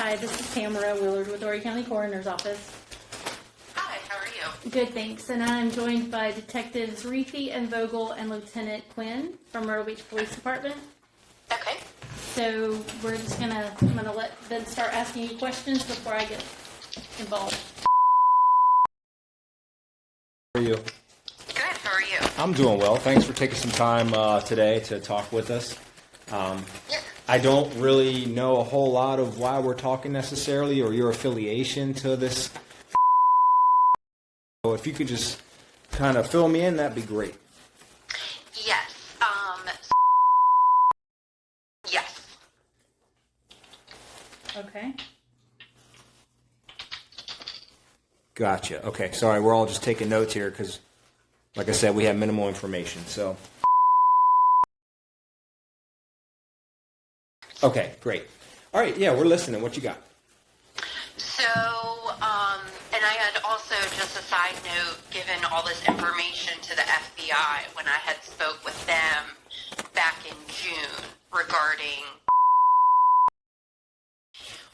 Hi, this is Tamara Willard with Horry County Coroner's Office. Hi, how are you? Good, thanks. And I'm joined by Detectives Reefy and Vogel and Lieutenant Quinn from Myrtle Beach Police Department. Okay. So I'm gonna let them start asking you questions before I get involved. How are you? Good, how are you? I'm doing well. Thanks for taking some time today to talk with us. I don't really know a whole lot of why we're talking necessarily or your affiliation to this. So if you could just kind of fill me in, that'd be great. Yes. Yes. Okay. Gotcha. Okay. Sorry, we're all just taking notes here because, like I said, we have minimal information. So. Okay, great. All right, yeah, we're listening. What you got? So, and I had also, just a side note, given all this information to the FBI when I had spoke with them back in June regarding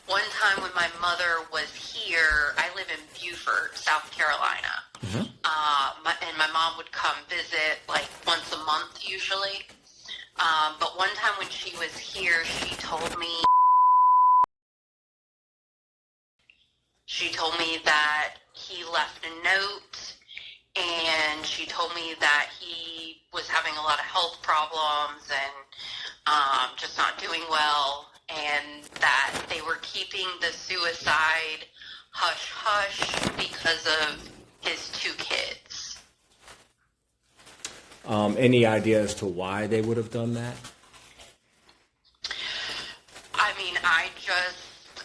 one time when my mother was here. I live in Beaufort, South Carolina. Mm-hmm. And my mom would come visit like once a month usually. But one time when she was here, she told me that he left a note, and she told me that he was having a lot of health problems and just not doing well, and that they were keeping the suicide hush-hush because of his 2 kids. Any idea as to why they would have done that? I mean, I just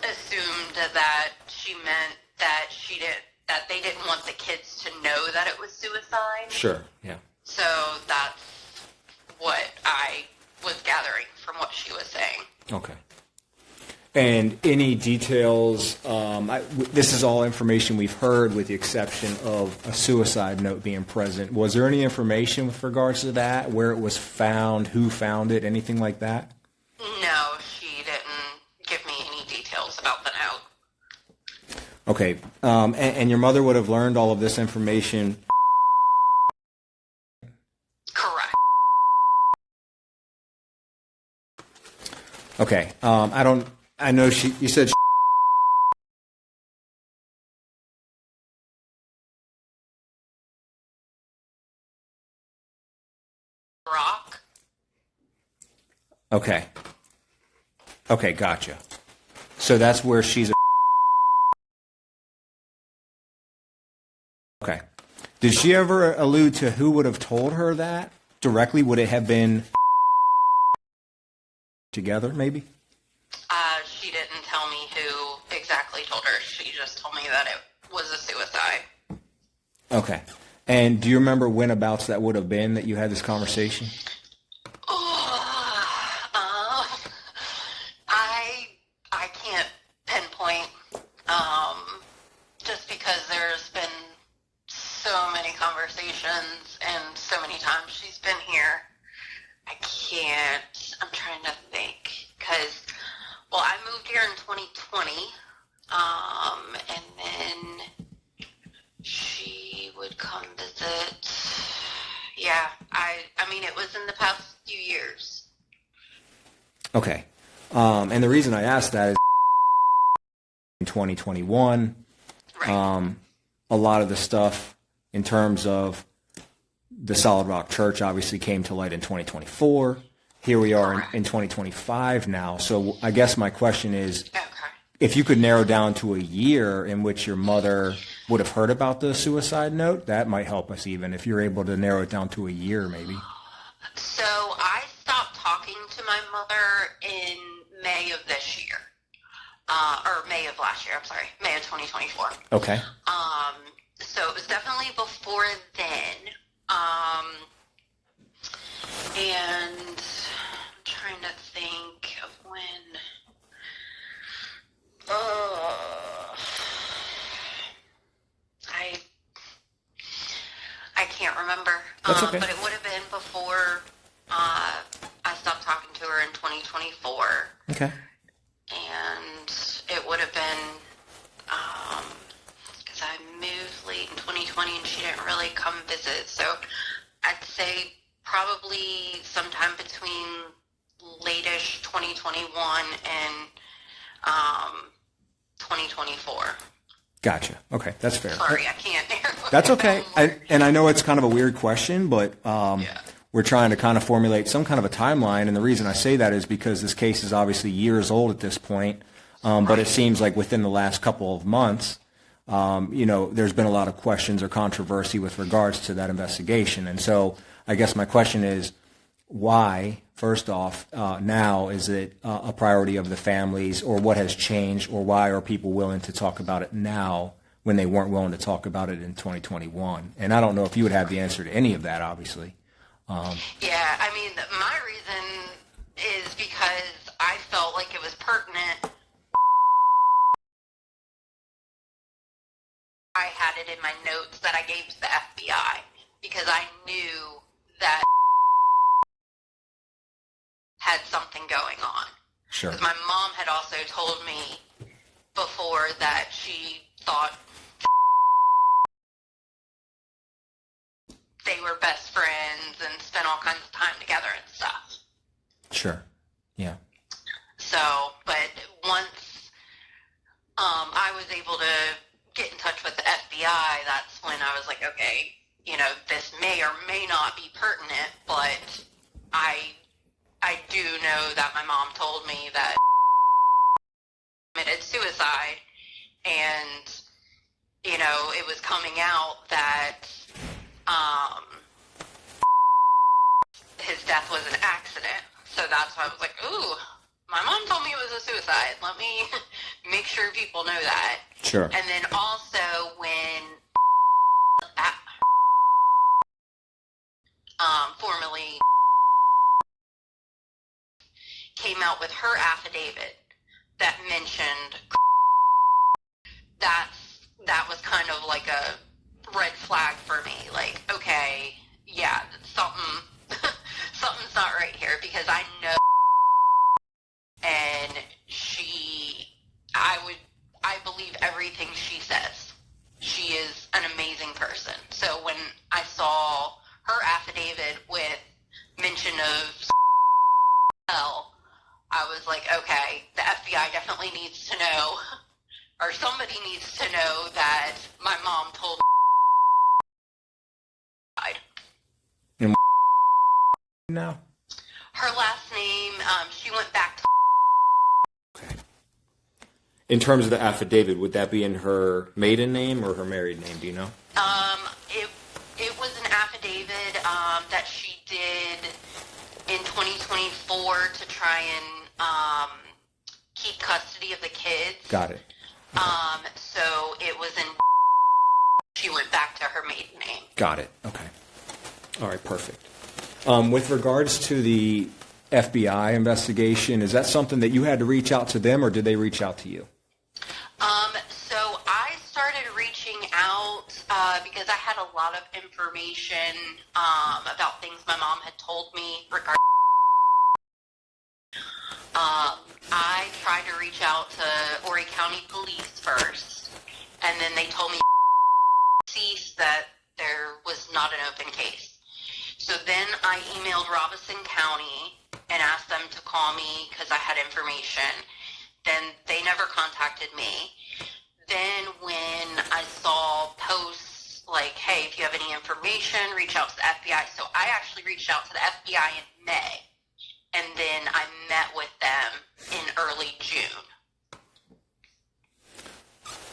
assumed that she meant that that they didn't want the kids to know that it was suicide. Sure, yeah. So that's what I was gathering from what she was saying. Okay. And any details, this is all information we've heard with the exception of a suicide note being present. Was there any information with regards to that, where it was found, who found it, anything like that? No, she didn't give me any details about the note. Okay. And your mother would have learned all of this information? Correct. Okay. I know you said Rock. Okay. Okay, gotcha. So that's where she's. Okay. Did she ever allude to who would have told her that directly? Would it have been together, maybe? She didn't tell me who exactly told her. She just told me that it was a suicide. Okay. And do you remember whenabouts that would have been that you had this conversation? I can't pinpoint, just because there's been so many conversations and so many times she's been here. I'm trying to think, because, well, I moved here in 2020, and then she would come visit. Yeah, I mean, it was in the past few years. Okay. And the reason I asked that is in 2021, Right. a lot of the stuff in terms of the Solid Rock Church obviously came to light in 2024. Here we are in 2025 now. So I guess my question is, Okay. if you could narrow down to a year in which your mother would have heard about the suicide note, that might help us even, if you're able to narrow it down to a year maybe. So I stopped talking to my mother in May of this year. Or May of last year, I'm sorry. May of 2024. Okay. So it was definitely before then. And I'm trying to think of when. I can't remember. That's okay. But it would have been before I stopped talking to her in 2024. Okay. And it would have 2020 and she didn't really come visit. So I'd say probably sometime between late-ish 2021 and 2024. Gotcha. Okay, that's fair. Sorry, I can't narrow it That's okay. down. And I know it's kind of a weird question, but we're trying to kind of formulate some kind of a timeline. And the reason I say that is because this case is obviously years old at this point. But it seems like within the last couple of months, there's been a lot of questions or controversy with regards to that investigation. And so I guess my question is, why, first off, now is it a priority of the families, or what has changed, or why are people willing to talk about it now when they weren't willing to talk about it in 2021? And I don't know if you would have the answer to any of that, obviously. Yeah, I mean, my reason is because I felt like it was pertinent. I had it in my notes that I gave to the FBI because I knew that had something going on. Sure. Because my mom had also told me before that she thought they were best friends and spent all kinds of time together and stuff. Sure. Yeah. So, but once I was able to get in touch with the FBI, that's when I was like, okay, this may or may not be pertinent, but I do know that my mom told me that committed suicide, and it was coming out that his death was an accident. So that's why I was like, ooh, my mom told me it was a suicide. Let me make sure people know that. Sure. And then also when formerly came out with her affidavit that mentioned that was kind of like a red flag for me. Like, okay, yeah, something's not right here, because I know, and I believe everything she says. She is an amazing person. So when I saw her affidavit with mention of I was like, okay, the FBI definitely needs to know, or somebody needs to know that my mom told me. And now? Her last name, she went back to. Okay. In terms of the affidavit, would that be in her maiden name or her married name? Do you know? It was an affidavit that she did in 2024 to try and keep custody of the kids. Got it. So it was in. She went back to her maiden name. Got it. Okay. All right, perfect. With regards to the FBI investigation, is that something that you had to reach out to them, or did they reach out to you? So I started reaching out because I had a lot of information about things my mom had told me regarding. I tried to reach out to Horry County Police first, and then they told me that there was not an open case. So then I emailed Robeson County and asked them to call me because I had information. Then they never contacted me. Then when I saw posts like, hey, if you have any information, reach out to the FBI. So I actually reached out to the FBI in May, and then I met with them in early June.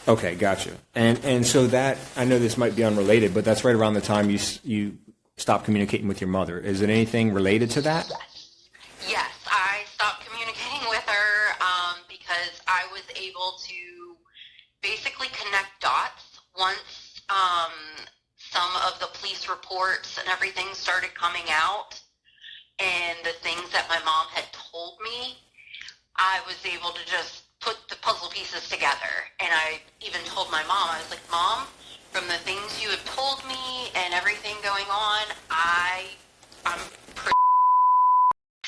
Okay, gotcha. And so that, I know this might be unrelated, but that's right around the time you stopped communicating with your mother. Is it anything related to that? Yes, I stopped communicating with her because I was able to basically connect dots once some of the police reports and everything started coming out, and the things that my mom had told me, I was able to just put the puzzle pieces together. And I even told my mom, I was like, Mom, from the things you have told me and everything going on, I'm pretty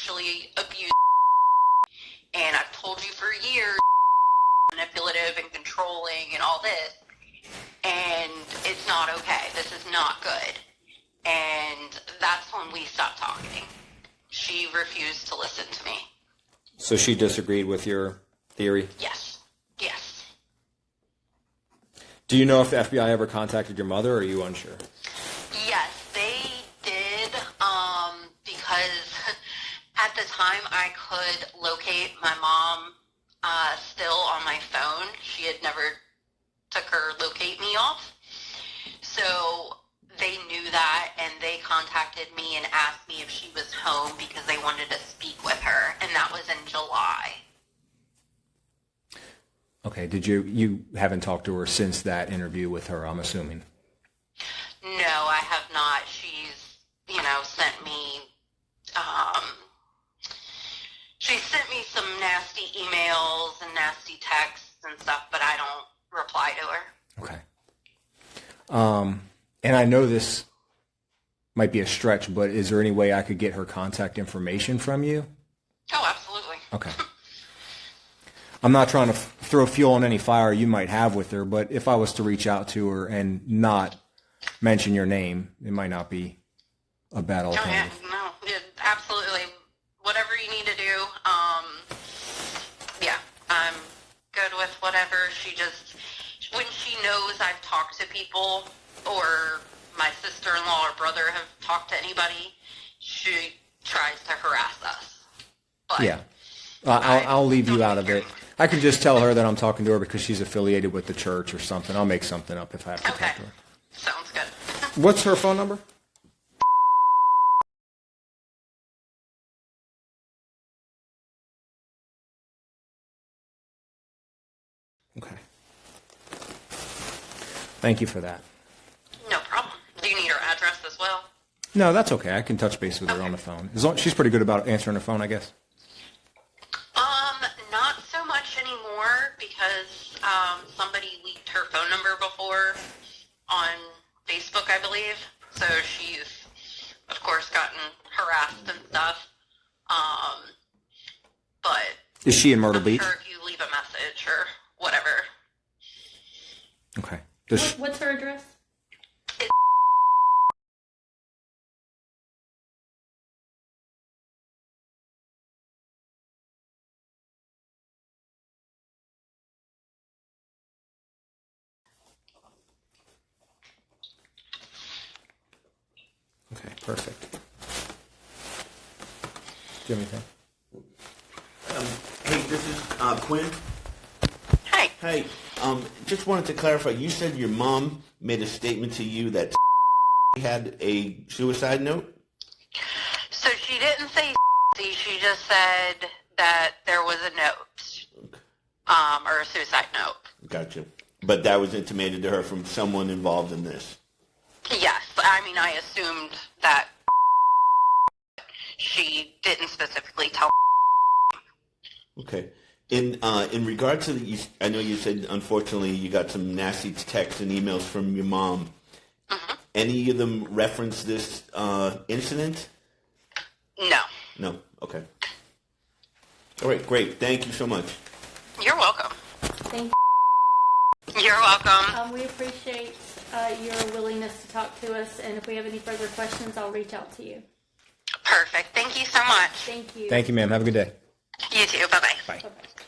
actually abused. And I've told you for years, manipulative and controlling and all this. and it's not okay. This is not good. And that's when we stopped talking. She refused to listen to me. So she disagreed with your theory? Yes. Yes. Do you know if the FBI ever contacted your mother, or are you unsure? Yes, they did, because at the time I could locate my mom still on my phone. She had never took her locate me off. So they knew that, and they contacted me and asked me if she was home because they wanted to speak with her, and that was in July. Okay, you haven't talked to her since that interview with her, I'm assuming? No, I have not. She's, sent me, she sent me some nasty emails and nasty texts and stuff, but I don't reply to her. Okay. And I know this might be a stretch, but is there any way I could get her contact information from you? Oh, absolutely. Okay. I'm not trying to throw fuel on any fire you might have with her, but if I was to reach out to her and not mention your name, it might not be a bad alternative. Absolutely. Whatever you need to do. Yeah, I'm good with whatever. When she knows I've talked to people, or my sister-in-law or brother have talked to anybody, she tries to harass us. But Yeah. I'll leave you out of it. I can just tell her that I'm talking to her because she's affiliated with the church or something. I'll make something up if I have to Okay. talk to her. Sounds good. What's her phone number? Okay. Thank you for that. No problem. Do you need her address as well? No, that's okay. I can touch base with her on the phone. She's pretty good about answering the phone, I guess. Not so much anymore because somebody leaked her phone number before on Facebook, I believe. So she's, of course, gotten harassed and stuff. But Is she in Myrtle I'm Beach? sure if you leave a message or whatever. Okay. What's her address? Okay, perfect. Do you have anything? Hey, this is Quinn. Hey. Hey, just wanted to clarify. You said your mom made a statement to you that had a suicide note? So she didn't say she just said that there was a note, or a suicide note. Gotcha. But that was intimated to her from someone involved in this. Yes, I mean, I assumed that she didn't specifically tell. Okay. In regard to I know you said unfortunately you got some nasty texts and emails from your mom. Mm-hmm. Any of them reference this incident? No. No. Okay. All right. Great. Thank you so much. You're welcome. Thank You're welcome. We appreciate your willingness to talk to us, and if we have any further questions, I'll reach out to you. Perfect. Thank you so much. Thank you. Thank you, ma'am. Have a good day. You too. Bye-bye. Bye. Bye-bye.